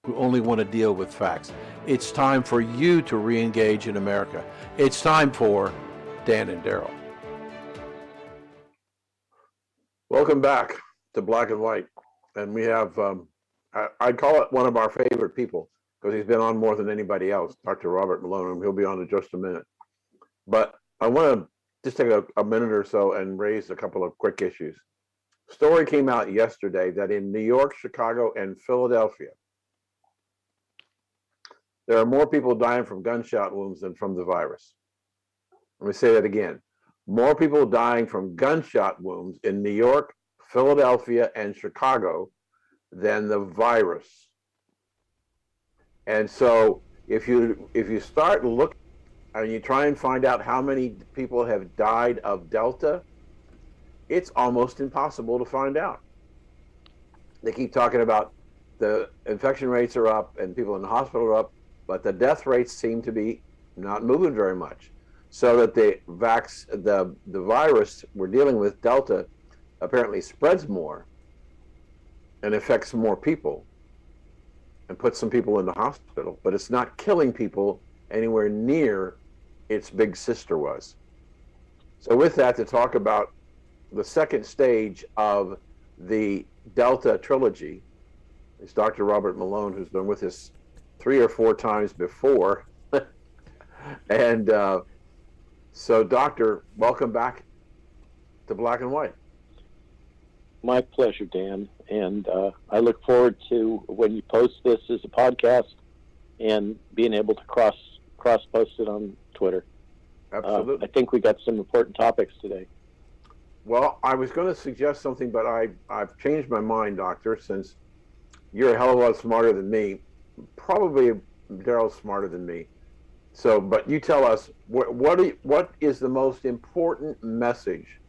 who only want to deal with facts. It's time for you to re-engage in America. It's time for Dan and Darrell. Welcome back to Black and White. And we have, I call it one of our favorite people because he's been on more than anybody else, Dr. Robert Malone, and he'll be on in just a minute. But I want to just take a minute or so and raise a couple of quick issues. Story came out yesterday that in New York, Chicago, and Philadelphia, there are more people dying from gunshot wounds than from the virus. Let me say that again. More people dying from gunshot wounds in New York, Philadelphia, and Chicago than the virus. And so if you start looking and you try and find out how many people have died of Delta, it's almost impossible to find out. They keep talking about the infection rates are up and people in the hospital are up, but the death rates seem to be not moving very much. So that the virus we're dealing with, Delta, apparently spreads more and affects more people and puts some people in the hospital, but it's not killing people anywhere near its big sister was. So with that, to talk about the second stage of the Delta trilogy is Dr. Robert Malone, who's been with us 3 or 4 times before. And so, Doctor, welcome back to Black and White. My pleasure, Dan. And I look forward to when you post this as a podcast and being able to cross post it on Twitter. Absolutely. I think we got some important topics today. Well, I was going to suggest something, but I've changed my mind, Doctor, since you're a hell of a lot smarter than me. Probably Darrell's smarter than me. So, but you tell us, what is the most important message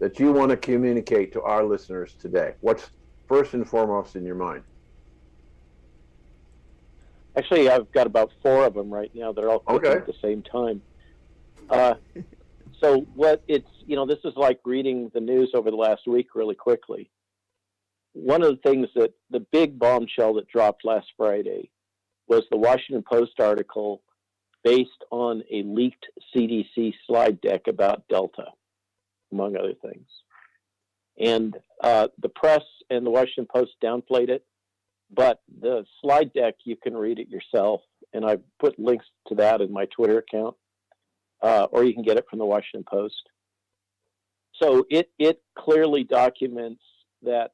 that you want to communicate to our listeners today? What's first and foremost in your mind? Actually, I've got about 4 of them right now. They're all clicking at the same time. So what it's, this is like reading the news over the last week really quickly. One of the things that the big bombshell that dropped last Friday was the Washington Post article based on a leaked CDC slide deck about Delta, among other things. And the press and the Washington Post downplayed it, but the slide deck, you can read it yourself. And I put links to that in my Twitter account, or you can get it from the Washington Post. So it clearly documents that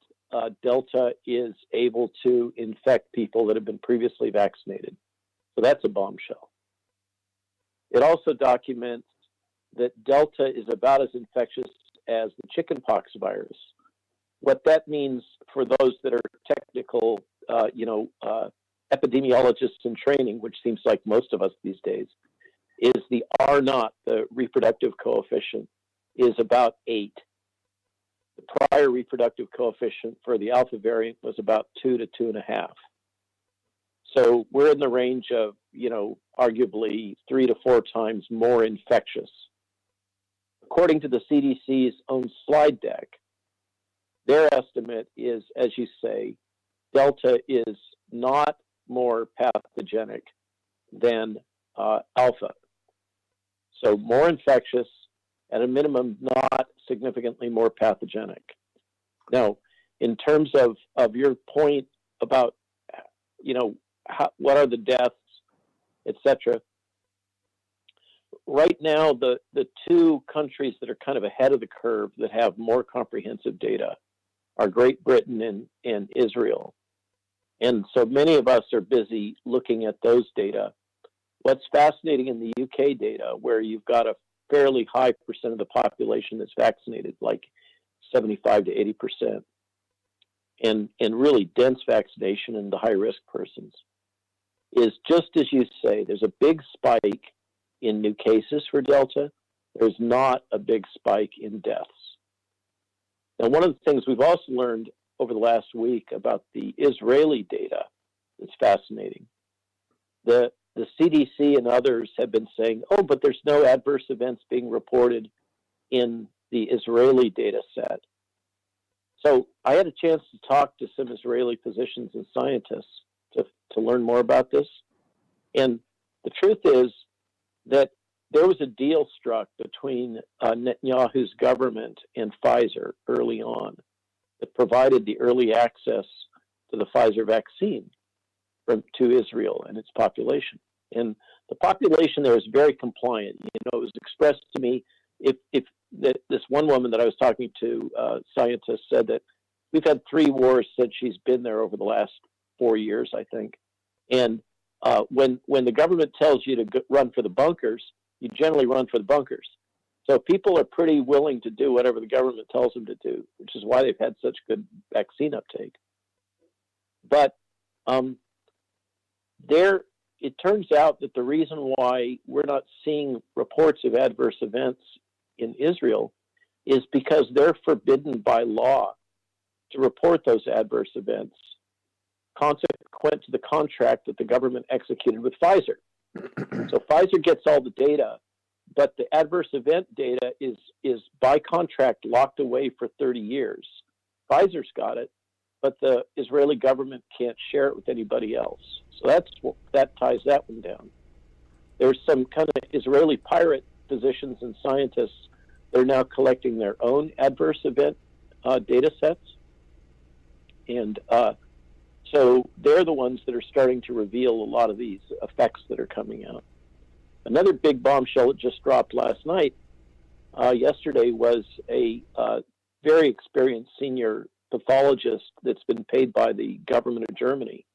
Delta is able to infect people that have been previously vaccinated. So that's a bombshell. It also documents that Delta is about as infectious as the chickenpox virus. What that means for those that are technical, epidemiologists in training, which seems like most of us these days, is the R0, the reproductive coefficient, is about 8. The prior reproductive coefficient for the alpha variant was about 2 to 2.5. So we're in the range of, arguably 3 to 4 times more infectious. According to the CDC's own slide deck, their estimate is, as you say, Delta is not more pathogenic than Alpha. So more infectious, at a minimum, not significantly more pathogenic. Now, in terms of your point about, what are the deaths, etc. Right now, the two countries that are kind of ahead of the curve that have more comprehensive data are Great Britain and Israel. And so many of us are busy looking at those data. What's fascinating in the UK data, where you've got a fairly high percent of the population that's vaccinated, like 75 to 80%, and really dense vaccination in the high-risk persons, is just as you say, there's a big spike in new cases for Delta. There's not a big spike in deaths. Now, one of the things we've also learned over the last week about the Israeli data that's fascinating. The CDC and others have been saying, but there's no adverse events being reported in the Israeli data set. So I had a chance to talk to some Israeli physicians and scientists to to learn more about this. And the truth is that there was a deal struck between Netanyahu's government and Pfizer early on that provided the early access to the Pfizer vaccine to Israel and its population. And the population there is very compliant. You know, it was expressed to me, this one woman that I was talking to, scientist, said that we've had 3 wars since she's been there over the last 4 years, I think. And when the government tells you to run for the bunkers, you generally run for the bunkers. So people are pretty willing to do whatever the government tells them to do, which is why they've had such good vaccine uptake. But it turns out that the reason why we're not seeing reports of adverse events in Israel is because they're forbidden by law to report those adverse events consequent to the contract that the government executed with Pfizer. So Pfizer gets all the data, but the adverse event data is by contract locked away for 30 years. Pfizer's got it, but the Israeli government can't share it with anybody else. So that ties that one down. There's some kind of Israeli pirate physicians and scientists that are now collecting their own adverse event data sets. And so they're the ones that are starting to reveal a lot of these effects that are coming out. Another big bombshell that just dropped last night, yesterday, was a very experienced senior pathologist that's been paid by the government of Germany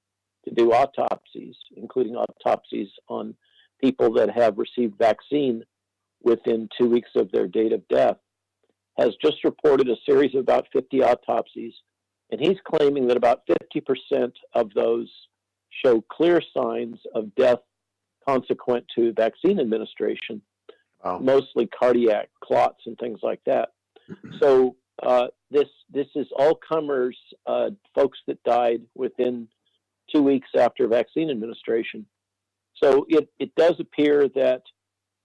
to do autopsies, including autopsies on people that have received vaccine within 2 weeks of their date of death, has just reported a series of about 50 autopsies. And he's claiming that about 50% of those show clear signs of death consequent to vaccine administration, mostly cardiac clots and things like that. So this is all comers, folks that died within 2 weeks after vaccine administration. So it does appear that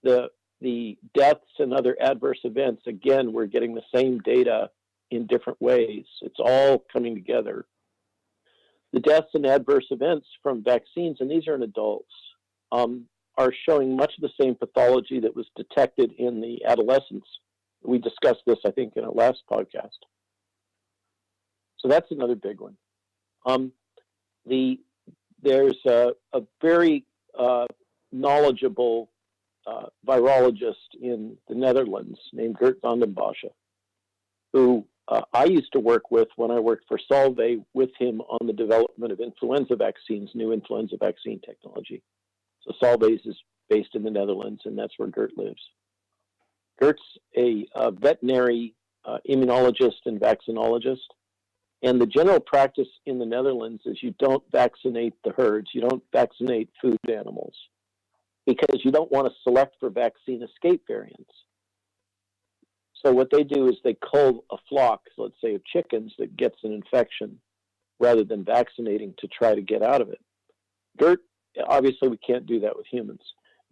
the deaths and other adverse events, again, we're getting the same data in different ways. It's all coming together. The deaths and adverse events from vaccines, and these are in adults, are showing much of the same pathology that was detected in the adolescents. We discussed this, I think, in our last podcast. So that's another big one. There's a very knowledgeable virologist in the Netherlands named Geert van den Bossche, who I used to work with when I worked for Solvay with him on the development of influenza vaccines, new influenza vaccine technology. So Solvay is based in the Netherlands, and that's where Geert lives. Geert's a veterinary immunologist and vaccinologist. And the general practice in the Netherlands is you don't vaccinate the herds. You don't vaccinate food animals because you don't want to select for vaccine escape variants. So what they do is they cull a flock, let's say of chickens, that gets an infection rather than vaccinating to try to get out of it. Geert, obviously we can't do that with humans.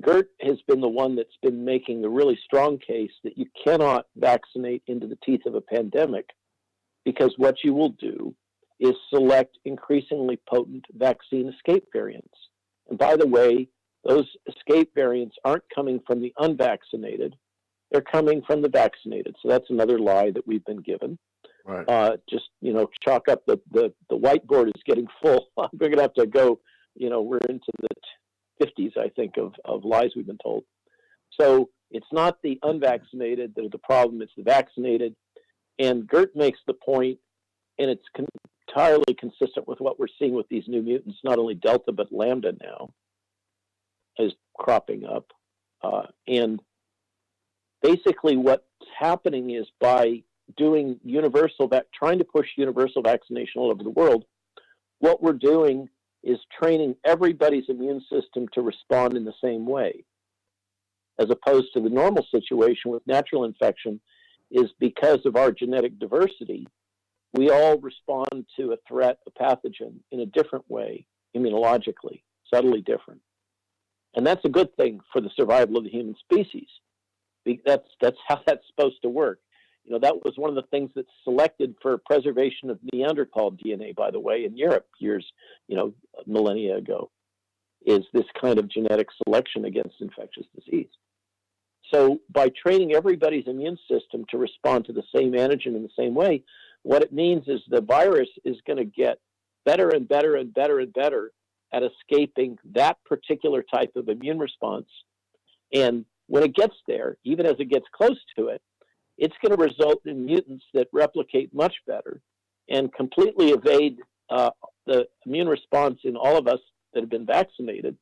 Geert has been the one that's been making the really strong case that you cannot vaccinate into the teeth of a pandemic, because what you will do is select increasingly potent vaccine escape variants. And by the way, those escape variants aren't coming from the unvaccinated, they're coming from the vaccinated. So that's another lie that we've been given. Right. Just, chalk up the whiteboard is getting full. We're going to have to go, we're into the 50s, I think, of lies we've been told. So it's not the unvaccinated that are the problem, it's the vaccinated. And Geert makes the point, and it's entirely consistent with what we're seeing with these new mutants, not only Delta, but Lambda now is cropping up. And basically what's happening is by doing trying to push universal vaccination all over the world, what we're doing is training everybody's immune system to respond in the same way, as opposed to the normal situation with natural infection. Is because of our genetic diversity, we all respond to a threat, a pathogen, in a different way, immunologically, subtly different. And that's a good thing for the survival of the human species. That's how that's supposed to work. That was one of the things that's selected for preservation of Neanderthal DNA, by the way, in Europe years, millennia ago, is this kind of genetic selection against infectious disease. So by training everybody's immune system to respond to the same antigen in the same way, what it means is the virus is going to get better and better and better and better at escaping that particular type of immune response. And when it gets there, even as it gets close to it, it's going to result in mutants that replicate much better and completely evade the immune response in all of us that have been vaccinated.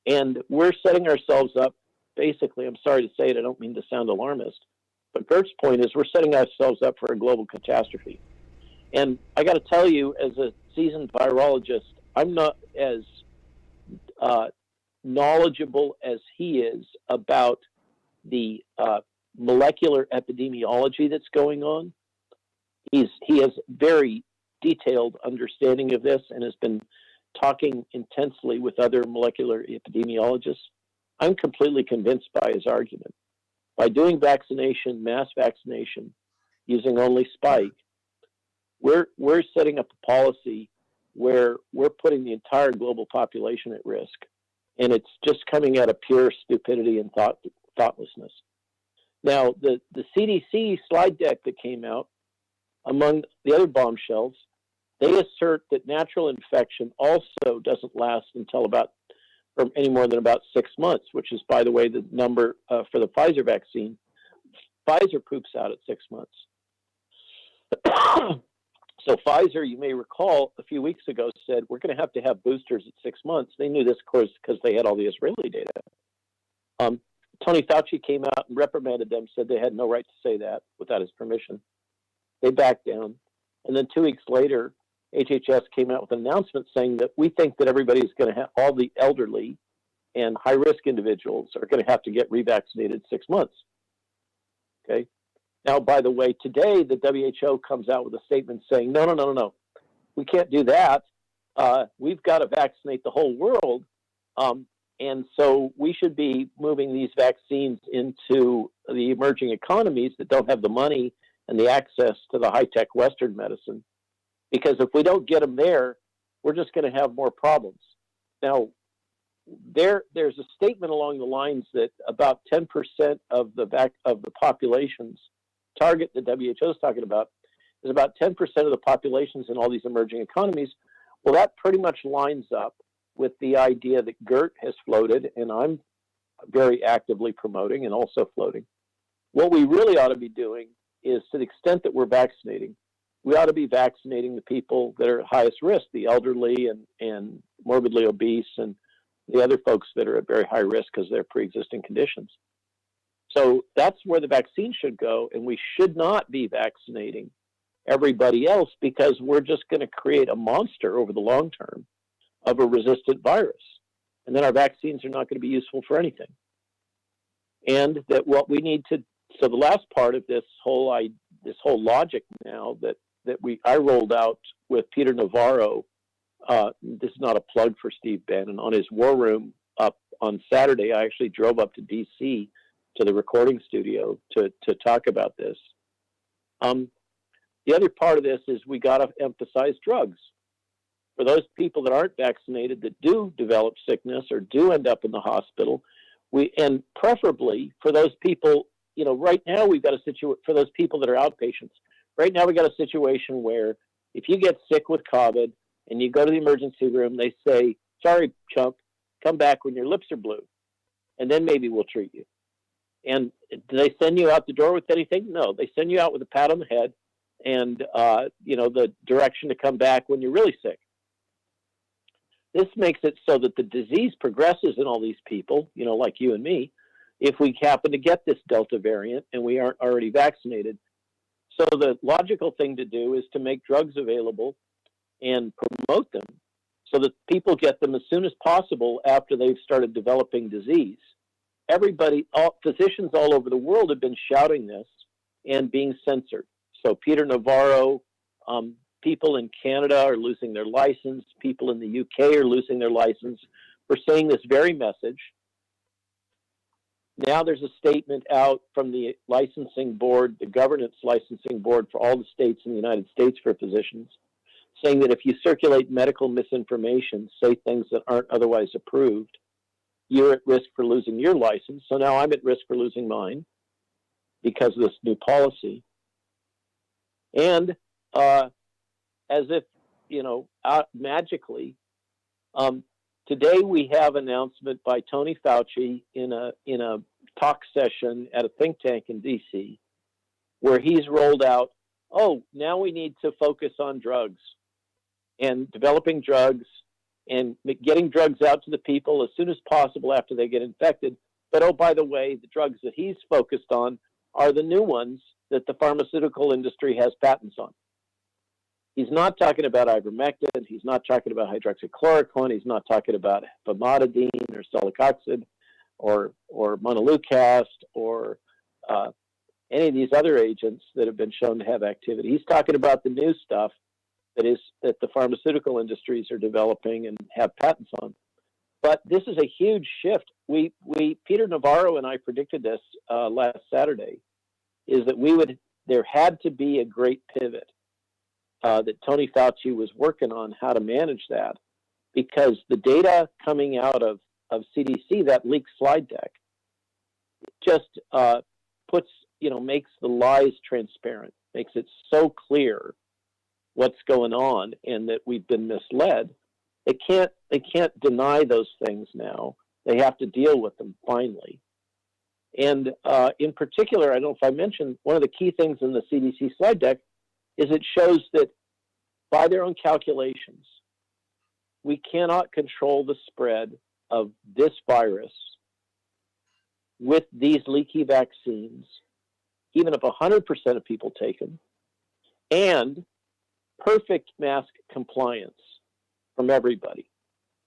And we're setting ourselves up, basically, I'm sorry to say it, I don't mean to sound alarmist, but Gert's point is we're setting ourselves up for a global catastrophe. And I got to tell you, as a seasoned virologist, I'm not as knowledgeable as he is about the molecular epidemiology that's going on. He has very detailed understanding of this and has been talking intensely with other molecular epidemiologists. I'm completely convinced by his argument. By doing vaccination, mass vaccination, using only spike, we're setting up a policy where we're putting the entire global population at risk. And it's just coming out of pure stupidity and thoughtlessness. Now, the CDC slide deck that came out, among the other bombshells, they assert that natural infection also doesn't last until or any more than about 6 months, which is, by the way, the number for the Pfizer vaccine. Pfizer poops out at 6 months. So Pfizer, you may recall, a few weeks ago said, we're going to have boosters at 6 months. They knew this, of course, because they had all the Israeli data. Tony Fauci came out and reprimanded them, said they had no right to say that without his permission. They backed down. And then 2 weeks later, HHS came out with an announcement saying that we think that everybody's going to have, all the elderly and high-risk individuals are going to have to get revaccinated 6 months. Okay. Now, by the way, today the WHO comes out with a statement saying, no, we can't do that. We've got to vaccinate the whole world. And so we should be moving these vaccines into the emerging economies that don't have the money and the access to the high-tech Western medicine. Because if we don't get them there, we're just going to have more problems. Now, there's a statement along the lines that about 10% of the populations target the WHO is talking about is about 10% of the populations in all these emerging economies. Well, that pretty much lines up with the idea that Gert has floated, and I'm very actively promoting and also floating. What we really ought to be doing is, to the extent that we're vaccinating, we ought to be vaccinating the people that are at highest risk, the elderly and morbidly obese and the other folks that are at very high risk because of their pre-existing conditions. So that's where the vaccine should go, and we should not be vaccinating everybody else because we're just going to create a monster over the long term of a resistant virus. And then our vaccines are not going to be useful for anything. And that what we need to, so the last part of this whole logic now that I rolled out with Peter Navarro, this is not a plug for Steve Bannon, on his War Room up on Saturday. I actually drove up to DC to the recording studio to talk about this. The other part of this is we got to emphasize drugs. For those people that aren't vaccinated that do develop sickness or do end up in the hospital, and preferably for those people, right now we've got a situation for those people that are outpatients. Right now we got a situation where if you get sick with COVID and you go to the emergency room, they say, sorry, chump, come back when your lips are blue, and then maybe we'll treat you. And do they send you out the door with anything? No, they send you out with a pat on the head and, the direction to come back when you're really sick. This makes it so that the disease progresses in all these people, like you and me, if we happen to get this Delta variant and we aren't already vaccinated. So the logical thing to do is to make drugs available and promote them so that people get them as soon as possible after they've started developing disease. Physicians all over the world have been shouting this and being censored. So Peter Navarro, people in Canada are losing their license. People in the UK are losing their license for saying this very message. Now there's a statement out from the licensing board, the governance licensing board for all the states in the United States for physicians, saying that if you circulate medical misinformation, say things that aren't otherwise approved, you're at risk for losing your license. So now I'm at risk for losing mine because of this new policy. And as if, magically, today we have announcement by Tony Fauci in a talk session at a think tank in DC, where he's rolled out, now we need to focus on drugs and developing drugs and getting drugs out to the people as soon as possible after they get infected. But by the way, the drugs that he's focused on are the new ones that the pharmaceutical industry has patents on. He's not talking about ivermectin. He's not talking about hydroxychloroquine. He's not talking about famotidine or celecoxib or montelukast or any of these other agents that have been shown to have activity. He's talking about the new stuff that the pharmaceutical industries are developing and have patents on. But this is a huge shift. Peter Navarro and I predicted this last Saturday, is that there had to be a great pivot. That Tony Fauci was working on how to manage that, because the data coming out of CDC, that leaked slide deck, just makes the lies transparent, makes it so clear what's going on and that we've been misled. They can't deny those things now. They have to deal with them finally. And in particular, I don't know if I mentioned, one of the key things in the CDC slide deck is it shows that by their own calculations, we cannot control the spread of this virus with these leaky vaccines, even if 100% of people take them, and perfect mask compliance from everybody.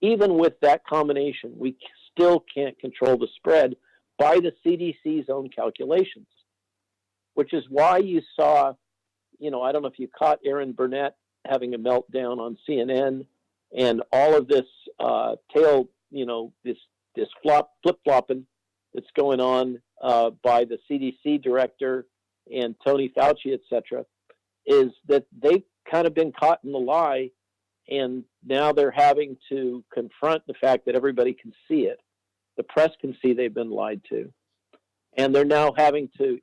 Even with that combination, we still can't control the spread by the CDC's own calculations, which is why you saw, I don't know if you caught Aaron Burnett having a meltdown on CNN, and all of this this flip-flopping that's going on by the CDC director and Tony Fauci, et cetera, is that they've kind of been caught in the lie, and now they're having to confront the fact that everybody can see it. The press can see they've been lied to, and they're now having to,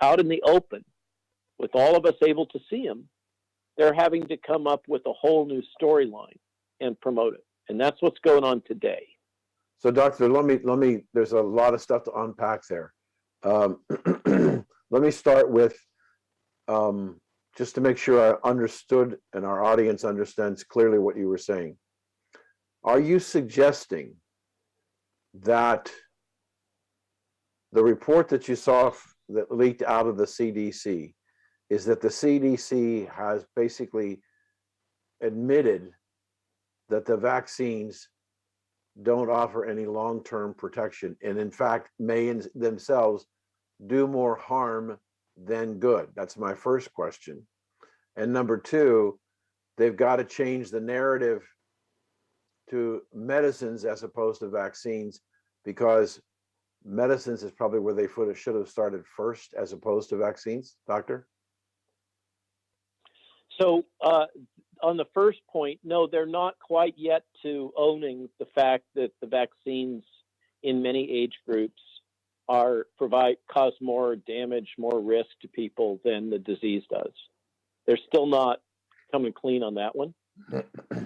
out in the open, with all of us able to see them, they're having to come up with a whole new storyline and promote it. And that's what's going on today. So, Doctor, let me. There's a lot of stuff to unpack there. Let me start with, just to make sure I understood and our audience understands clearly what you were saying. Are you suggesting that the report that you saw that leaked out of the CDC is that the CDC has basically admitted that the vaccines don't offer any long-term protection, and in fact may in themselves do more harm than good? That's my first question. And number two, they've got to change the narrative to medicines as opposed to vaccines, because medicines is probably where they should have started first as opposed to vaccines, Doctor? So on the first point, no, they're not quite yet to owning the fact that the vaccines in many age groups cause more damage, more risk to people than the disease does. They're still not coming clean on that one,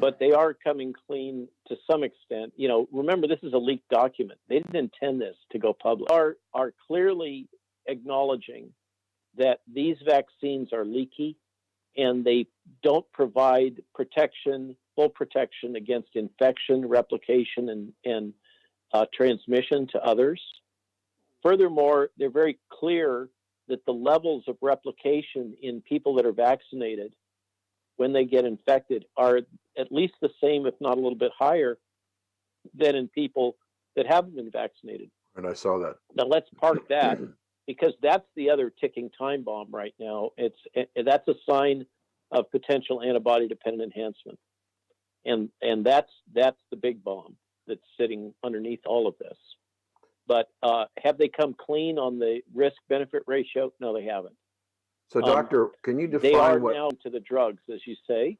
but they are coming clean to some extent. Remember, this is a leaked document. They didn't intend this to go public. Are clearly acknowledging that these vaccines are leaky and they don't provide full protection against infection, replication, and transmission to others. Furthermore, they're very clear that the levels of replication in people that are vaccinated when they get infected are at least the same, if not a little bit higher, than in people that haven't been vaccinated. And I saw that. Now let's park that, because that's the other ticking time bomb right now. That's a sign of potential antibody-dependent enhancement, and that's the big bomb that's sitting underneath all of this. But have they come clean on the risk-benefit ratio? No, they haven't. So, doctor, can you They are define what? now to the drugs, as you say.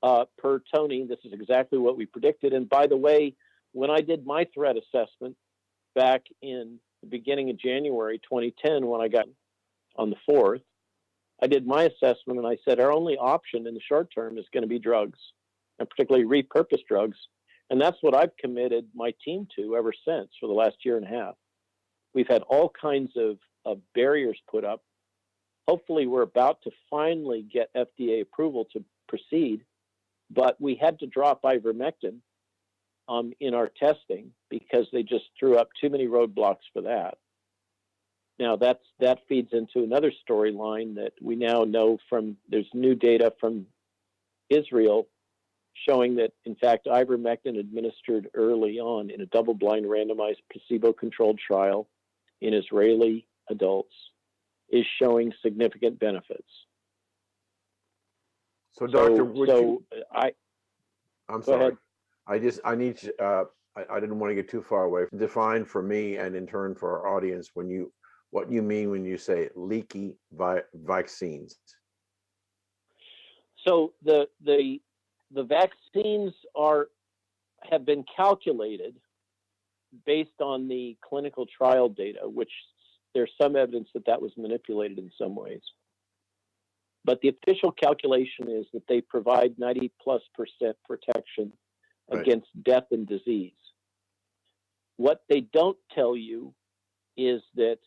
Per Tony, this is exactly what we predicted. And by the way, when I did my threat assessment back in the beginning of January 2010, when I got on the 4th, I did my assessment and I said our only option in the short term is going to be drugs, and particularly repurposed drugs. And that's what I've committed my team to ever since for the last year and a half. We've had all kinds of barriers put up. Hopefully, we're about to finally get FDA approval to proceed, but we had to drop ivermectin in our testing because they just threw up too many roadblocks for that. Now, that feeds into another storyline that we now know there's new data from Israel showing that, in fact, ivermectin administered early on in a double-blind randomized placebo-controlled trial in Israeli adults is showing significant benefits. So, doctor, I'm sorry. Ahead. I need to, I didn't want to get too far away. Define for me and in turn for our audience what you mean when you say leaky vaccines. So the vaccines have been calculated based on the clinical trial data, which there's some evidence that was manipulated in some ways. But the official calculation is that they provide 90+% protection against death and disease. What they don't tell you is that,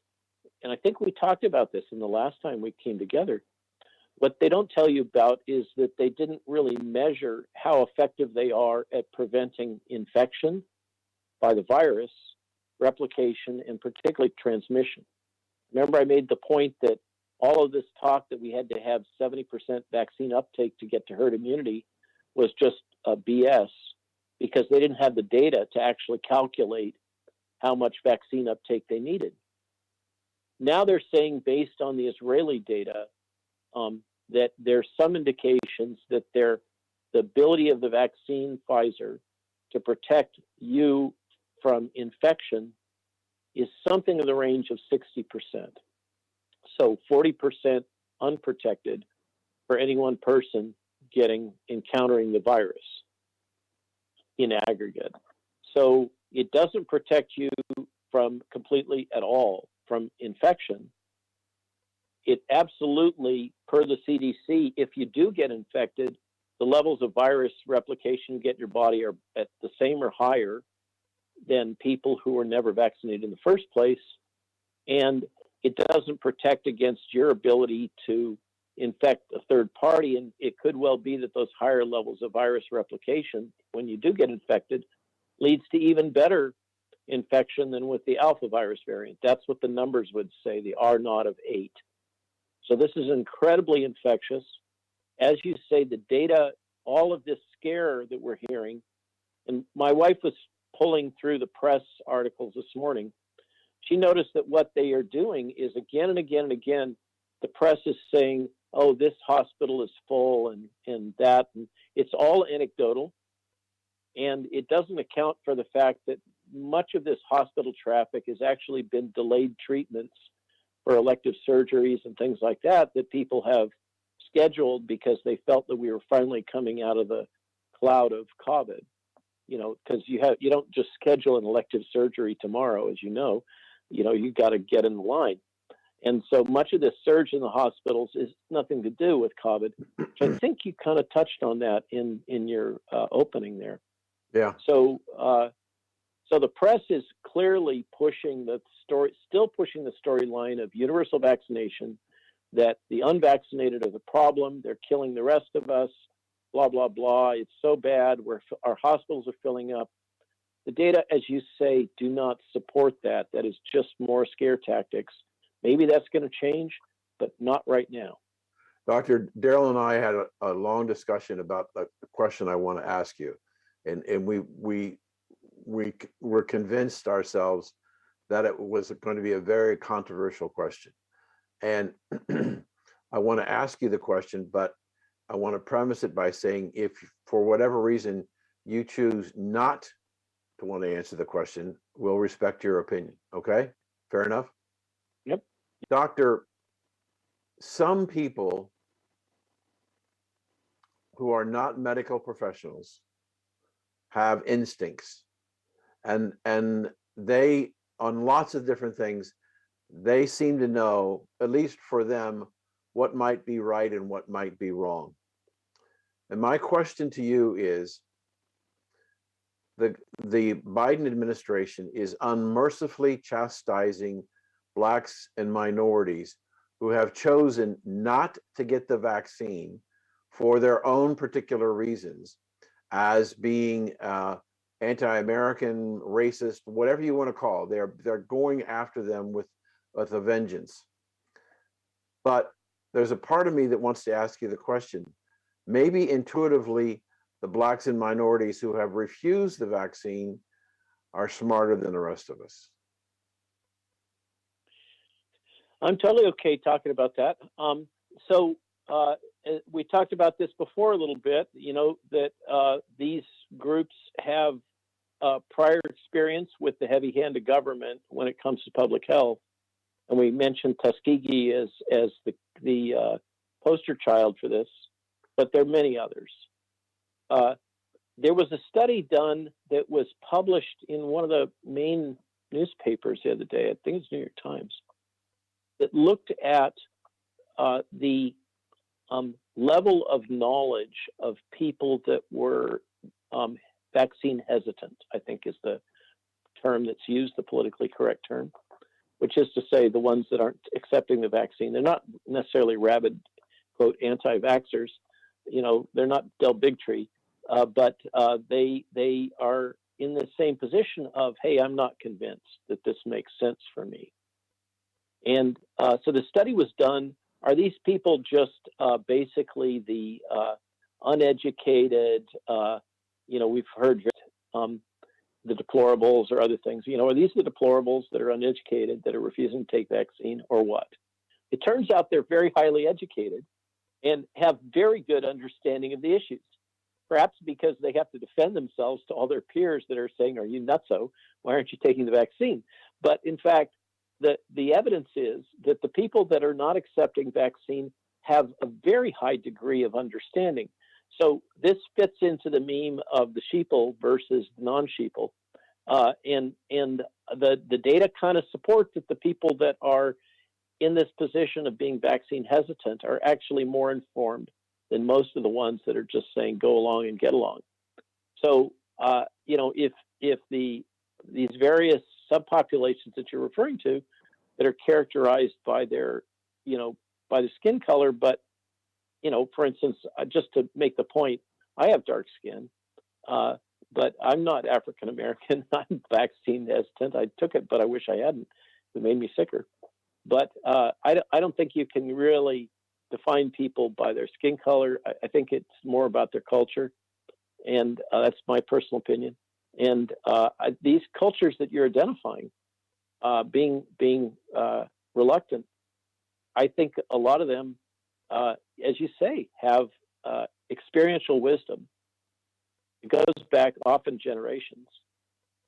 and I think we talked about this in the last time we came together, what they don't tell you about is that they didn't really measure how effective they are at preventing infection by the virus, replication, and particularly transmission. Remember, I made the point that all of this talk that we had to have 70% vaccine uptake to get to herd immunity was just a BS because they didn't have the data to actually calculate how much vaccine uptake they needed. Now they're saying, based on the Israeli data, that there's some indications that the ability of the vaccine Pfizer to protect you from infection is something in the range of 60%. So 40% unprotected for any one person encountering the virus in aggregate. So it doesn't protect you from completely at all from infection. It absolutely, per the CDC, if you do get infected, the levels of virus replication you get in your body are at the same or higher than people who were never vaccinated in the first place. And it doesn't protect against your ability to infect a third party. And it could well be that those higher levels of virus replication, when you do get infected, leads to even better infection than with the alpha virus variant. That's what the numbers would say, the R0 of 8. So this is incredibly infectious. As you say, the data, all of this scare that we're hearing, and my wife was pulling through the press articles this morning. She noticed that what they are doing is again and again and again, the press is saying, oh, this hospital is full and that. And it's all anecdotal. And it doesn't account for the fact that much of this hospital traffic has actually been delayed treatments for elective surgeries and things like that people have scheduled because they felt that we were finally coming out of the cloud of COVID. You know, because you don't just schedule an elective surgery tomorrow, as you know, you got to get in the line. And so much of this surge in the hospitals is nothing to do with COVID. I think you kind of touched on that in your opening there. Yeah. So the press is clearly pushing the storyline of universal vaccination, that the unvaccinated are the problem. They're killing the rest of us. Blah, blah, blah. It's so bad. Our hospitals are filling up. The data, as you say, do not support that. That is just more scare tactics. Maybe that's going to change, but not right now. Dr. Darrell and I had a long discussion about the question I want to ask you. And we were convinced ourselves that it was going to be a very controversial question. And I want to ask you the question, but I want to premise it by saying, if for whatever reason you choose not to want to answer the question, we'll respect your opinion. Okay? Fair enough? Yep. Doctor, some people who are not medical professionals have instincts, and they, on lots of different things, they seem to know, at least for them, what might be right and what might be wrong. And my question to you is, the Biden administration is unmercifully chastising Blacks and minorities who have chosen not to get the vaccine for their own particular reasons, as being anti-American, racist, whatever you want to call it. They're going after them with a vengeance. But there's a part of me that wants to ask you the question. Maybe intuitively, the Blacks and minorities who have refused the vaccine are smarter than the rest of us. I'm totally okay talking about that. We talked about this before a little bit, that these groups have prior experience with the heavy hand of government when it comes to public health. And we mentioned Tuskegee as the poster child for this, but there are many others. There was a study done that was published in one of the main newspapers the other day, I think it's New York Times, that looked at the level of knowledge of people that were vaccine hesitant, I think is the term that's used, the politically correct term, which is to say the ones that aren't accepting the vaccine. They're not necessarily rabid, quote, anti-vaxxers. They're not Del Bigtree, but they are in the same position of, hey, I'm not convinced that this makes sense for me. And so the study was done. Are these people just basically the uneducated, we've heard the deplorables or other things, are these the deplorables that are uneducated, that are refusing to take vaccine, or what? It turns out they're very highly educated and have very good understanding of the issues, perhaps because they have to defend themselves to all their peers that are saying, are you nutso? Why aren't you taking the vaccine? But in fact, the evidence is that the people that are not accepting vaccine have a very high degree of understanding. So this fits into the meme of the sheeple versus non-sheeple. And the data kind of support that the people that are in this position of being vaccine hesitant are actually more informed than most of the ones that are just saying go along and get along. So if these various subpopulations that you're referring to that are characterized by their by the skin color, but for instance, just to make the point, I have dark skin, but I'm not African American. I'm vaccine hesitant. I took it, but I wish I hadn't. It made me sicker. But I don't think you can really define people by their skin color. I think it's more about their culture, and that's my personal opinion. And these cultures that you're identifying, being reluctant, I think a lot of them, as you say, have experiential wisdom. It goes back often generations,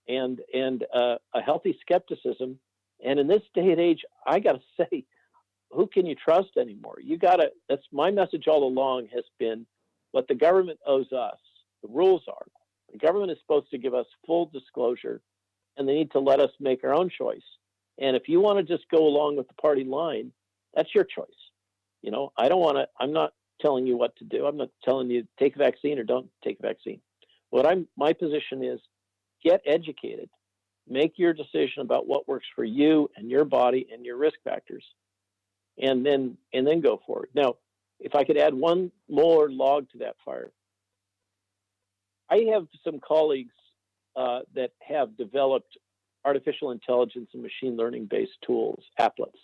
and a healthy skepticism. And in this day and age, I got to say, who can you trust anymore? That's my message all along has been what the government owes us. The rules are, the government is supposed to give us full disclosure, and they need to let us make our own choice. And if you want to just go along with the party line, that's your choice. I'm not telling you what to do. I'm not telling you take a vaccine or don't take a vaccine. My position is get educated, make your decision about what works for you and your body and your risk factors, and then go forward. Now, if I could add one more log to that fire, I have some colleagues that have developed artificial intelligence and machine learning based tools, applets,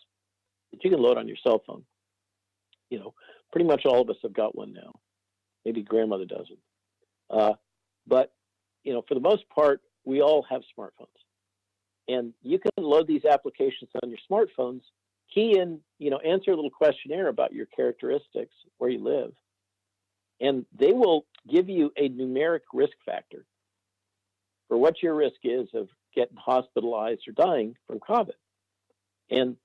that you can load on your cell phone. Pretty much all of us have got one now. Maybe grandmother doesn't. But for the most part, we all have smartphones. And you can load these applications on your smartphones, key in, answer a little questionnaire about your characteristics, where you live, and they will give you a numeric risk factor for what your risk is of getting hospitalized or dying from COVID. And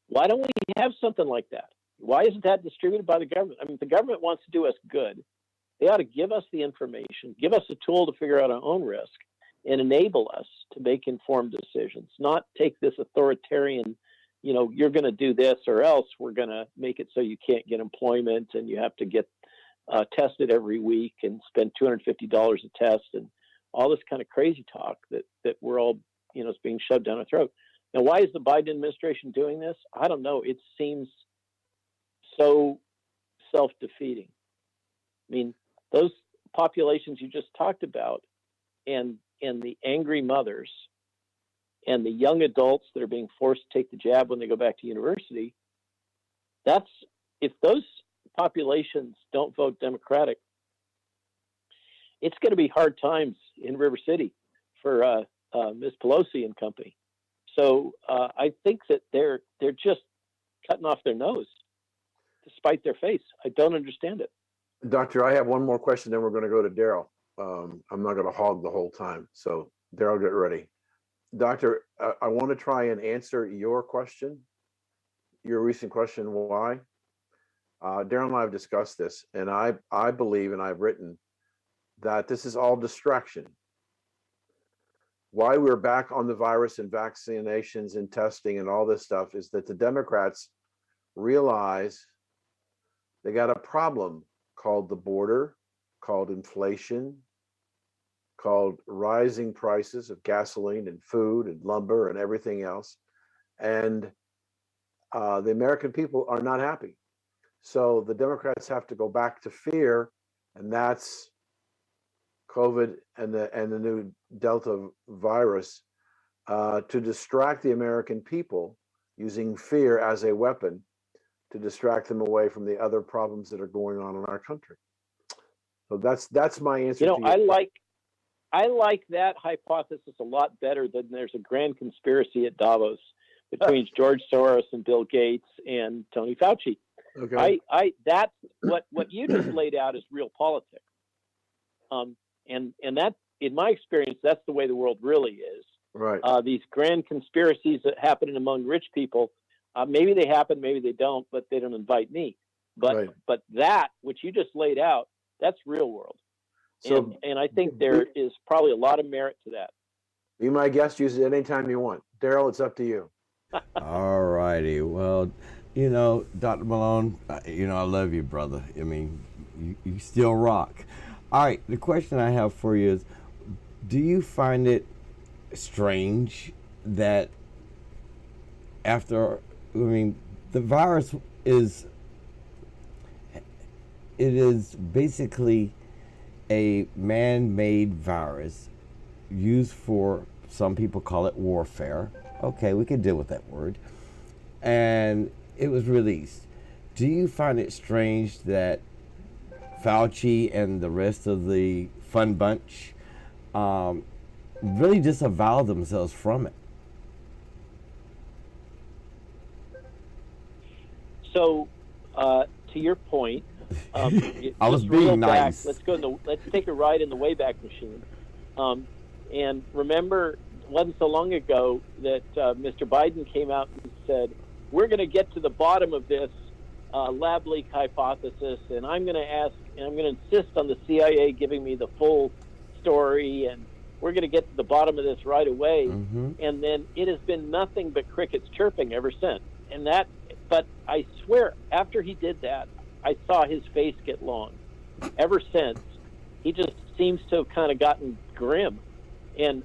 why don't we have something like that? Why isn't that distributed by the government? I mean, if the government wants to do us good, they ought to give us the information, give us a tool to figure out our own risk, and enable us to make informed decisions, not take this authoritarian, you're going to do this or else we're going to make it so you can't get employment and you have to get tested every week and spend $250 a test and all this kind of crazy talk that we're all, is being shoved down our throat. Now, why is the Biden administration doing this? I don't know. It seems so self-defeating. I mean, those populations you just talked about and the angry mothers and the young adults that are being forced to take the jab when they go back to university, if those populations don't vote Democratic, it's going to be hard times in River City for Ms. Pelosi and company. So I think that they're just cutting off their nose to spite their face. I don't understand it. Doctor, I have one more question, then we're going to go to Darrell. I'm not going to hog the whole time. So Darrell, get ready. Doctor, I want to try and answer your question, your recent question, why? Darrell and I have discussed this, and I believe, and I've written, that this is all distraction. Why we're back on the virus and vaccinations and testing and all this stuff is that the Democrats realize they got a problem called the border, called inflation, called rising prices of gasoline and food and lumber and everything else. And the American people are not happy. So the Democrats have to go back to fear, and that's COVID and the new Delta virus, to distract the American people using fear as a weapon to distract them away from the other problems that are going on in our country. So that's my answer. I like that hypothesis a lot better than there's a grand conspiracy at Davos between George Soros and Bill Gates and Tony Fauci. Okay. That's what you just laid out is real politics. And that, in my experience, that's the way the world really is. Right. These grand conspiracies that happen among rich people, maybe they happen, maybe they don't, but they don't invite me. But right. But that, which you just laid out, that's real world. So, and I think there is probably a lot of merit to that. Be my guest. Use it anytime you want. Darrell, it's up to you. All righty. Well, Dr. Malone, I love you, brother. I mean, you still rock. All right, the question I have for you is, do you find it strange that the virus is basically a man-made virus used for, some people call it warfare. Okay, we can deal with that word. And it was released. Do you find it strange that Fauci and the rest of the fun bunch really disavow themselves from it? So, to your point, I was being nice. Let's take a ride in the Wayback Machine, and remember, it wasn't so long ago that Mr. Biden came out and said, "We're going to get to the bottom of this lab leak hypothesis, and I'm going to insist on the CIA giving me the full story, and we're going to get to the bottom of this right away." Mm-hmm. And then it has been nothing but crickets chirping ever since. But I swear, after he did that, I saw his face get long. Ever since, he just seems to have kind of gotten grim. And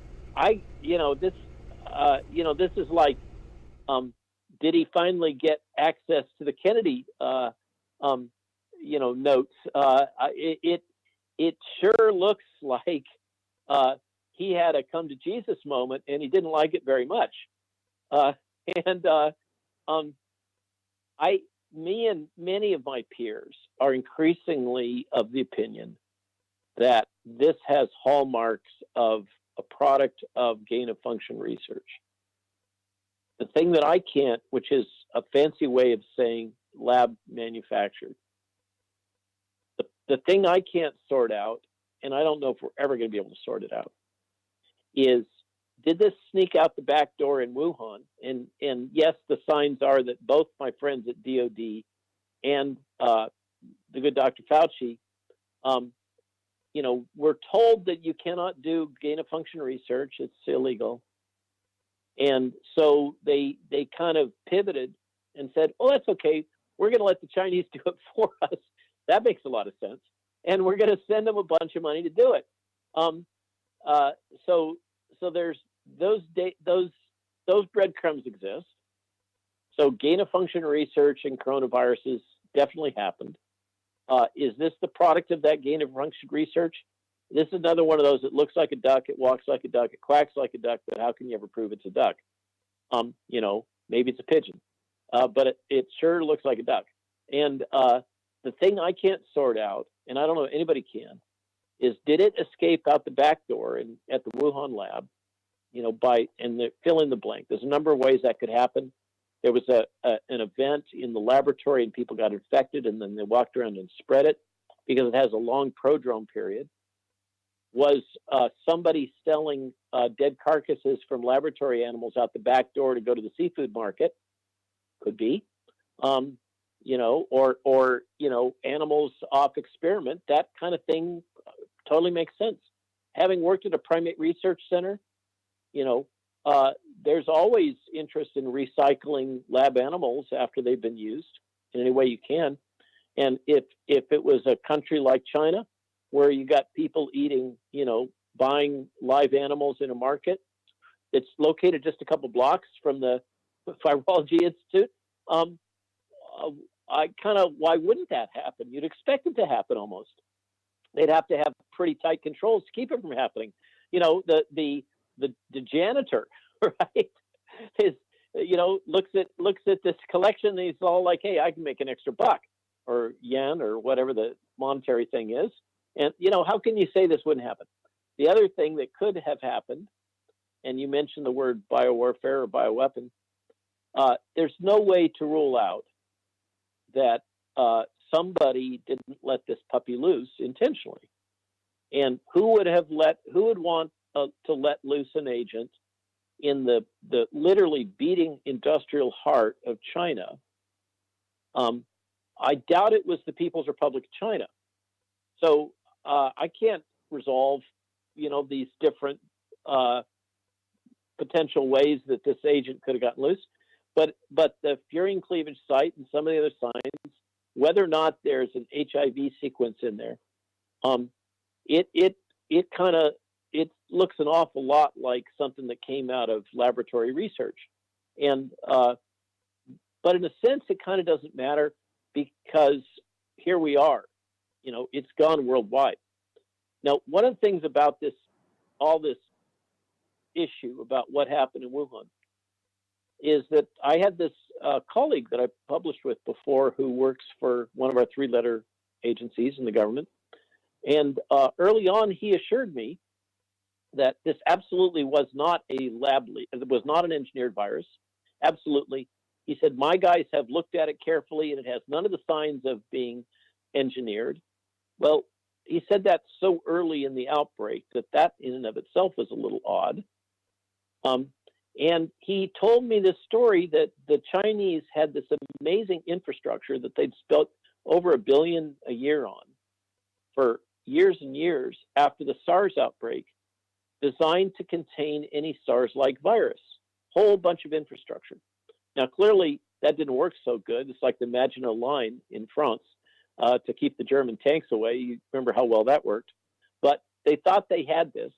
this is like, did he finally get access to the Kennedy, notes? It sure looks like he had a come to Jesus moment, and he didn't like it very much. Me and many of my peers are increasingly of the opinion that this has hallmarks of a product of gain of function research. The thing that I can't, which is a fancy way of saying lab manufactured, the thing I can't sort out, and I don't know if we're ever going to be able to sort it out, is did this sneak out the back door in Wuhan? And yes, the signs are that both my friends at DOD and the good Dr. Fauci, we're told that you cannot do gain of function research; it's illegal. And so they kind of pivoted and said, "Oh, that's okay. We're going to let the Chinese do it for us." That makes a lot of sense, and we're going to send them a bunch of money to do it. So there's those breadcrumbs exist. So gain of function research in coronaviruses definitely happened. Is this the product of that gain of function research? This is another one of those. It looks like a duck, it walks like a duck, it quacks like a duck, but how can you ever prove it's a duck? Maybe it's a pigeon, but it sure looks like a duck. And the thing I can't sort out, and I don't know if anybody can, is did it escape out the back door at the Wuhan lab? Fill in the blank. There's a number of ways that could happen. There was an event in the laboratory and people got infected, and then they walked around and spread it because it has a long prodrome period. Was somebody selling dead carcasses from laboratory animals out the back door to go to the seafood market? Could be. Or animals off experiment. That kind of thing totally makes sense. Having worked at a primate research center, there's always interest in recycling lab animals after they've been used in any way you can. And if it was a country like China, where you got people eating, buying live animals in a market that's located just a couple blocks from the Virology Institute, why wouldn't that happen? You'd expect it to happen almost. They'd have to have pretty tight controls to keep it from happening. The janitor, right, looks at this collection and he's all like, hey, I can make an extra buck or yen or whatever the monetary thing is. And, how can you say this wouldn't happen? The other thing that could have happened, and you mentioned the word biowarfare or bioweapon, there's no way to rule out that somebody didn't let this puppy loose intentionally. And who would want to let loose an agent in the literally beating industrial heart of China? I doubt it was the People's Republic of China. So I can't resolve, these different potential ways that this agent could have gotten loose. But the furin cleavage site and some of the other signs, whether or not there's an HIV sequence in there, it looks an awful lot like something that came out of laboratory research. And but in a sense, it kind of doesn't matter because here we are. It's gone worldwide. Now, one of the things about all this issue about what happened in Wuhan is that I had this colleague that I published with before who works for one of our three-letter agencies in the government. And early on, he assured me that this absolutely was not a it was not an engineered virus. Absolutely. He said, my guys have looked at it carefully and it has none of the signs of being engineered. Well, he said that so early in the outbreak that in and of itself was a little odd. And he told me this story that the Chinese had this amazing infrastructure that they'd spent over $1 billion a year on for years and years after the SARS outbreak, designed to contain any SARS-like virus. Whole bunch of infrastructure. Now, clearly, that didn't work so good. It's like the Maginot Line in France to keep the German tanks away. You remember how well that worked. But they thought they had this,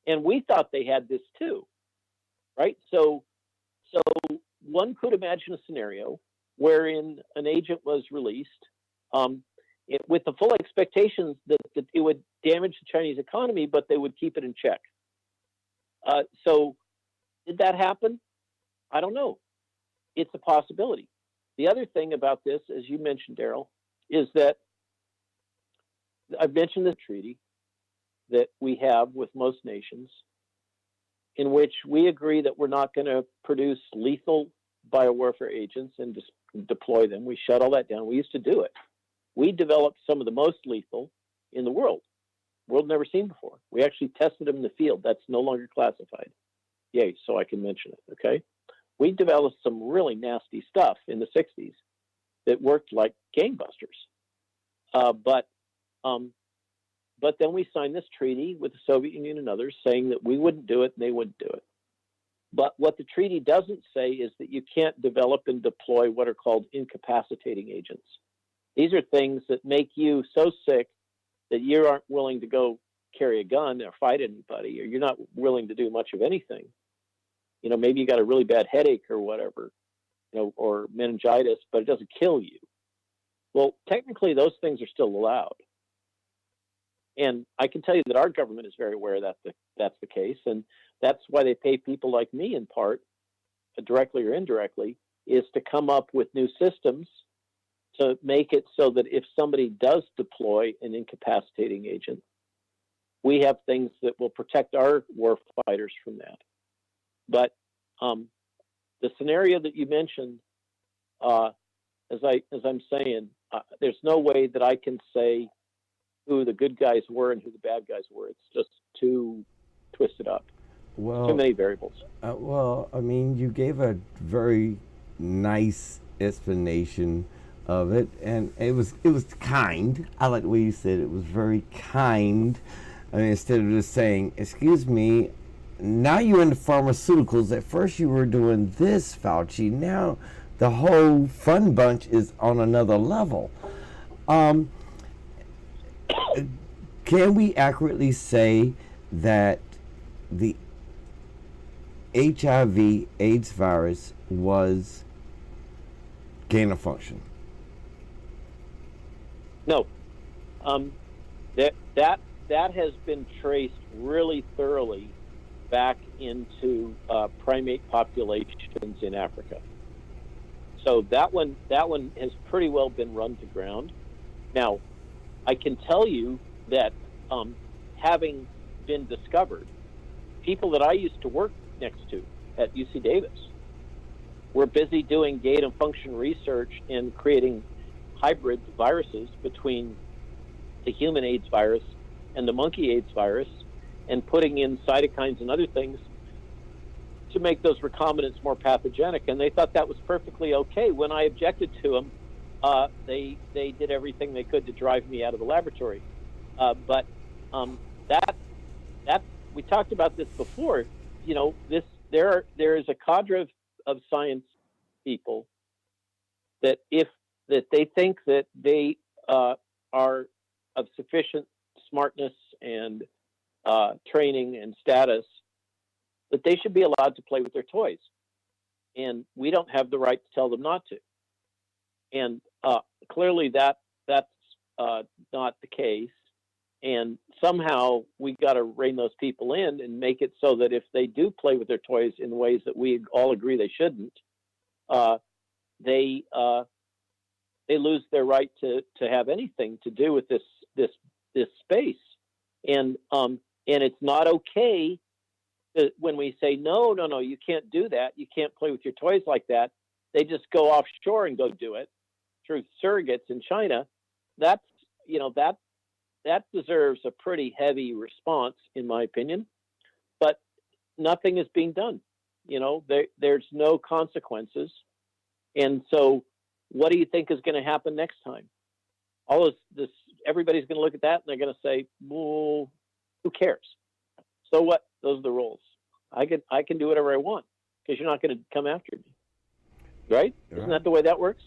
and we thought they had this too, right? So one could imagine a scenario wherein an agent was released with the full expectations that it would damage the Chinese economy, but they would keep it in check. So did that happen? I don't know. It's a possibility. The other thing about this, as you mentioned, Darrell, is that I've mentioned the treaty that we have with most nations in which we agree that we're not going to produce lethal biowarfare agents and just deploy them. We shut all that down. We used to do it. We developed some of the most lethal in the world never seen before. We actually tested them in the field. That's no longer classified. FDA, so I can mention it, okay? We developed some really nasty stuff in the 60s that worked like gangbusters. But then we signed this treaty with the Soviet Union and others saying that we wouldn't do it and they wouldn't do it. But what the treaty doesn't say is that you can't develop and deploy what are called incapacitating agents. These are things that make you so sick that you aren't willing to go carry a gun or fight anybody, or you're not willing to do much of anything. You know, maybe you got a really bad headache or whatever, you know, or meningitis, but it doesn't kill you. Well, technically, those things are still allowed. And I can tell you that our government is very aware that that's the case. And that's why they pay people like me, in part, directly or indirectly, is to come up with new systems to make it so that if somebody does deploy an incapacitating agent, we have things that will protect our war fighters from that. But the scenario that you mentioned, as I'm saying, there's no way that I can say who the good guys were and who the bad guys were. It's just too twisted up. Well, too many variables. Well, I mean, you gave a very nice explanation of it, and it was kind. I like the way you said it was very kind. I mean, instead of just saying, "Excuse me, now you're into pharmaceuticals. At first you were doing this, Fauci. Now the whole fun bunch is on another level." Can we accurately say that the HIV/AIDS virus was gain of function? No. That has been traced really thoroughly back into primate populations in Africa. So that one has pretty well been run to ground. Now, I can tell you that having been discovered, people that I used to work next to at UC Davis were busy doing gain of function research and creating hybrid viruses between the human AIDS virus and the monkey AIDS virus, and putting in cytokines and other things to make those recombinants more pathogenic. And they thought that was perfectly okay. When I objected to them, they did everything they could to drive me out of the laboratory. But that we talked about this before. You know, there is a cadre of science people that they think that they are of sufficient smartness and training and status that they should be allowed to play with their toys, and we don't have the right to tell them not to. And clearly that's not the case. And somehow we got to rein those people in and make it so that if they do play with their toys in ways that we all agree they shouldn't, they lose their right to have anything to do with this space. And it's not okay when we say no, you can't do that. You can't play with your toys like that. They just go offshore and go do it through surrogates in China. That deserves a pretty heavy response, in my opinion. But nothing is being done. You know, there's no consequences. And so what do you think is going to happen next time? All this everybody's going to look at that and they're going to say, well, who cares? So what? Those are the rules. I can do whatever I want because you're not going to come after me. Right? Isn't that the way that works?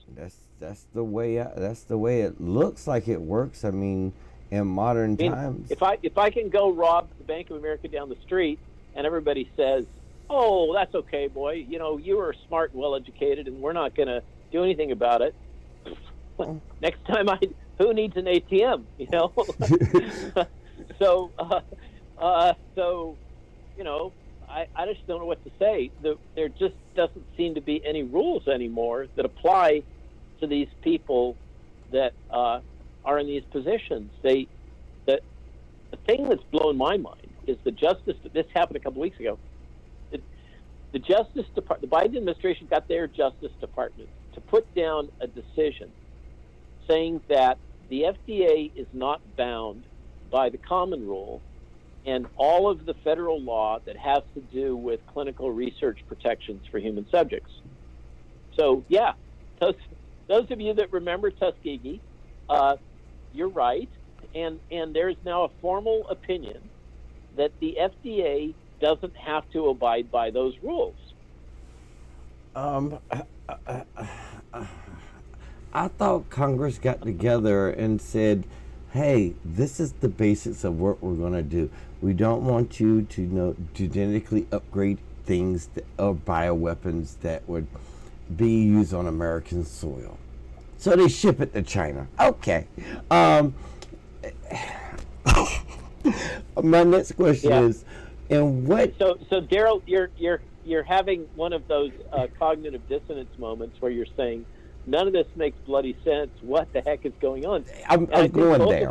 That's the way it looks like it works. I mean, in modern times. If I can go rob the Bank of America down the street and everybody says, "Oh, that's okay, boy. You know, you are smart and well educated, and we're not going to do anything about it." Next time, who needs an ATM? You know. So you know, I just don't know what to say. There just doesn't seem to be any rules anymore that apply to these people that are in these positions. The thing that's blown my mind is the Justice. This happened a couple weeks ago. The Justice Department, the Biden administration got their Justice Department to put down a decision saying that the FDA is not bound by the common rule and all of the federal law that has to do with clinical research protections for human subjects. So, yeah, those of you that remember Tuskegee, you're right, and there's now a formal opinion that the FDA doesn't have to abide by those rules. I thought Congress got together and said, hey, this is the basics of what we're going to do. We don't want you to genetically upgrade things or bioweapons that would be used on American soil. So they ship it to China. Okay. My next question is, and what? So Darrell, you're having one of those cognitive dissonance moments where you're saying, none of this makes bloody sense. What the heck is going on? I'm going both there.